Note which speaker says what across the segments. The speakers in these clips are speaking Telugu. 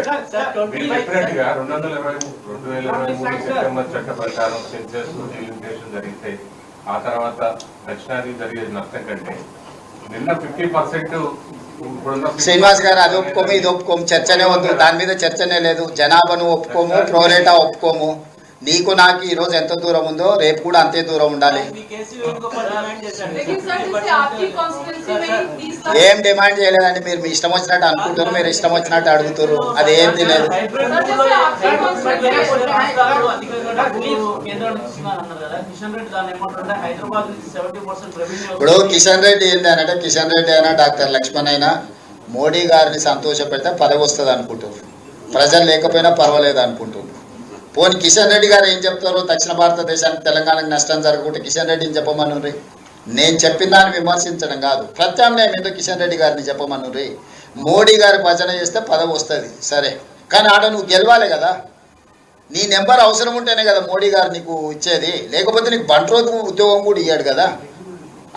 Speaker 1: సెప్టెంబర్ చట్ట ప్రకారం సెన్సెస్ డెలిమిటేషన్ జరిగితే ఆ తర్వాత దక్షిణాది జరిగే నష్టం కంటే నిన్న 50%
Speaker 2: శ్రీనివాస్ గారు అది ఒప్పుకోము ఇది ఒప్పుకోము చర్చనే వద్దు, దాని మీద చర్చనే లేదు. జనాభాను ఒప్పుకోము, ప్రోరేటా ఒప్పుకోము. నీకు నాకు ఈ రోజు ఎంత దూరం ఉందో రేపు కూడా అంతే దూరం ఉండాలి. ఏం డిమాండ్ చేయలేదండి. మీరు మీ ఇష్టం వచ్చినట్టు అనుకుంటారు, మీరు ఇష్టం వచ్చినట్టు అడుగుతారు, అది ఏం తెలియదు. ఇప్పుడు కిషన్ రెడ్డి ఏంటి అంటే, కిషన్ రెడ్డి అయినా డాక్టర్ లక్ష్మణ్ అయినా మోడీ గారిని సంతోష పెడితే పదవి వస్తుంది అనుకుంటారు, ప్రజలు లేకపోయినా పర్వాలేదు అనుకుంటారు. పోనీ కిషన్ రెడ్డి గారు ఏం చెప్తారు? దక్షిణ భారతదేశానికి తెలంగాణకు నష్టం జరగకుంటే కిషన్ రెడ్డిని చెప్పమనుర్రి. నేను చెప్పిన దాన్ని విమర్శించడం కాదు, ప్రత్యామ్నాయం ఏంటో కిషన్ రెడ్డి గారిని చెప్పమనుర్రి. మోడీ గారి భజన చేస్తే పదవి వస్తుంది సరే, కానీ ఆడ నువ్వు గెలవాలి కదా. నీ నెంబర్ అవసరం ఉంటేనే కదా మోడీ గారు నీకు ఇచ్చేది, లేకపోతే నీకు బంట్రోతు ఉద్యోగం కూడా ఇయ్యాడు కదా.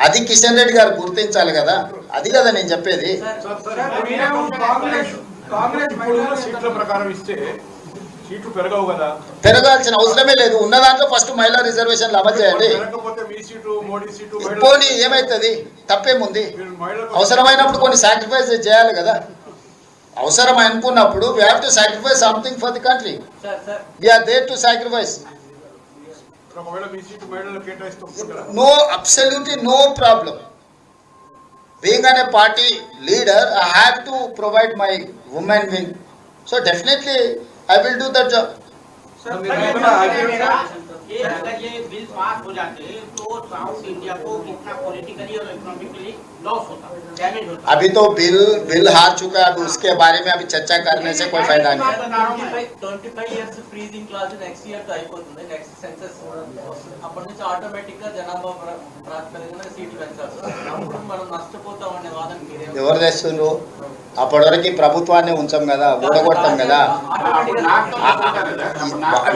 Speaker 2: అది కిషన్ రెడ్డి గారు గుర్తించాలి కదా, అది కదా నేను చెప్పేది. పెరగాల్సిన అవసరమే లేదు. ఉన్న దాంట్లో ఫస్ట్ మహిళా రిజర్వేషన్లు అమలు చేయండి. పోనీ ఏమైతుంది, తప్పేముంది? అవసరమైనప్పుడు కొన్ని సాక్రిఫైస్ చేయాలి కదా. అవసరం అనుకున్నప్పుడు we have to sacrifice something for the country. We are there to sacrifice. No, absolutely no problem. Being a party leader, I have to provide my women wing. So definitely I will do that job.
Speaker 3: अगर ये बिल पास हो जाते तो साउथ इंडिया को कितना पॉलिटिकली और इकोनॉमिकली लॉस होता, डैमेज होता।
Speaker 2: अभी तो बिल हार चुका है, अभी उसके बारे में अभी चर्चा करने से कोई फायदा नहीं।
Speaker 4: 25 years freezing clause next year तो అయిపోతుంది, నెక్స్ట్ సెన్సస్ అప్పటి నుంచి ఆటోమేటిక్ గా జనాభా ప్రాతిపదికన సీట్లు పెంచారు. అప్పుడు మనం నష్టపోతాం అనే వాదన
Speaker 2: ఎవరు తెస్తుండ్రు? అప్పటి వరకు ప్రభుత్వాన్ని ఉంచాం కదా, ఊడగొట్టాం కదా.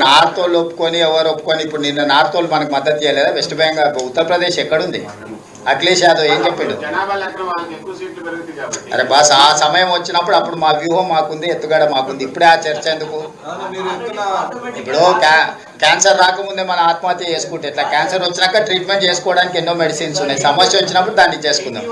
Speaker 2: నార్త్ వాళ్ళు ఒప్పుకొని ఎవరు ఒప్పుకొని, ఇప్పుడు నిన్న నార్త్ వాళ్ళు మనకు మద్దతు చేయలేదా? వెస్ట్ బెంగాల్ ఉత్తరప్రదేశ్ ఎక్కడుంది? అఖిలేష్ యాదవ్ ఏం చెప్పాడు? అరే బాస్, ఆ సమయం వచ్చినప్పుడు అప్పుడు మా వ్యూహం మాకుంది, ఎత్తుగడ మాకుంది. ఇప్పుడే ఆ చర్చ ఎందుకు? ఇప్పుడు క్యాన్సర్ రాకముందే మన ఆత్మహత్య చేసుకుంటే ఎట్లా? క్యాన్సర్ వచ్చినాక ట్రీట్మెంట్ చేసుకోవడానికి ఎన్నో మెడిసిన్స్ ఉన్నాయి, సమస్య వచ్చినప్పుడు దాన్ని చేసుకుందాం.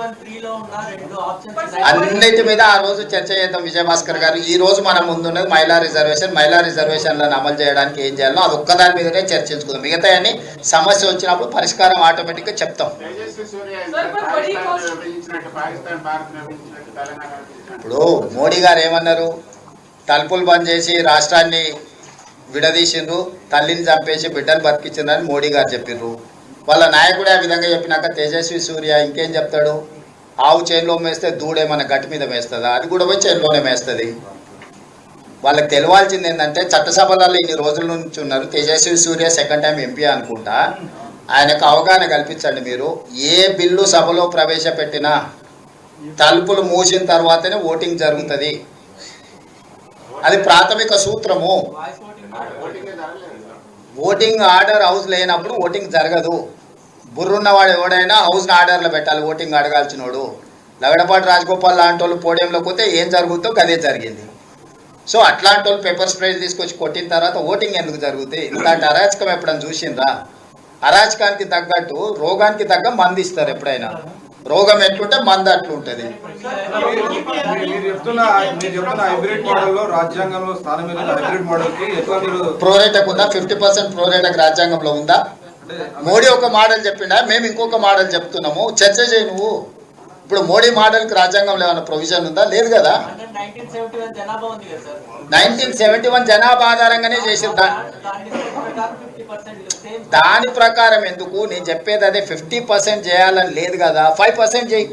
Speaker 2: అన్నిటి మీద ఆ రోజు చర్చ చేద్దాం. విజయభాస్కర్ గారు, ఈ రోజు మనం ముందున్నది మహిళా రిజర్వేషన్. మహిళా రిజర్వేషన్లను అమలు చేయడానికి ఏం చేయాలో అది ఒక్కదాని మీదనే చర్చించుకుందాం. మిగతా అన్ని సమస్య వచ్చినప్పుడు పరిష్కారం ఆటోమేటిక్గా చెప్తాం. ఇప్పుడు మోడీ గారు ఏమన్నారు? తలుపులు బంద్ చేసి రాష్ట్రాన్ని విడదీసిండ్రు, తల్లిని చంపేసి బిడ్డను బతికించిండ్రని మోడీ గారు చెప్పిర్రు. వాళ్ళ నాయకుడే ఆ విధంగా చెప్పినాక తేజస్వి సూర్య ఇంకేం చెప్తాడు? ఆవు చేనులో మేస్తే దూడే మన గట్టి మీద మేస్తుందా? అది కూడా పోయి చేనులోనే మేస్తుంది. వాళ్ళకి తెలియాల్సింది ఏంటంటే, చట్టసభలలో ఇన్ని రోజుల నుంచి ఉన్నారు. తేజస్వి సూర్య సెకండ్ టైం ఎంపీ అనుకుంటా. ఆయనకు అవగాహన కల్పించండి. మీరు ఏ బిల్లు సభలో ప్రవేశపెట్టినా తలుపులు మూసిన తర్వాతనే ఓటింగ్ జరుగుతుంది. అది ప్రాథమిక సూత్రము. ఓటింగ్ ఆర్డర్ హౌస్ లేనప్పుడు ఓటింగ్ జరగదు. బుర్రున్నవాడు ఎవడైనా హౌస్ని ఆర్డర్లో పెట్టాలి ఓటింగ్ అడగాల్సినోడు. లగడపాటి రాజగోపాల్ లాంటి వాళ్ళు పోడియంలోకి పోతే ఏం జరుగుతుందో అదే జరిగింది. సో అట్లాంటి వాళ్ళు పేపర్ స్ప్రేలు తీసుకొచ్చి కొట్టిన తర్వాత ఓటింగ్ ఎందుకు జరుగుతాయి? ఇలాంటి అరాచకం ఎప్పుడైనా చూసిండ్రా? అరాచకానికి తగ్గట్టు రోగానికి తగ్గ మందు ఇస్తారు. ఎప్పుడైనా రోగం ఎట్లుంటే మందు అట్లుంటది. ప్రోరేటకు ఉందా? 50% ప్రోరేటకు రాజ్యాంగంలో ఉందా? మోడీ ఒక మోడల్ చెప్పిండా, మేము ఇంకొక మోడల్ చెప్తున్నాము. చర్చ చేయి నువ్వు. ఇప్పుడు మోడీ మోడల్కి రాజ్యాంగంలో ఏమైనా ప్రొవిజన్ ఉందా? లేదు కదా. 1971 జనాభా ఆధారంగానే చేసిన దాని ప్రకారం ఎందుకు? నేను చెప్పేది అదే. 50% చేయాలని లేదు కదా, 5% చేయి.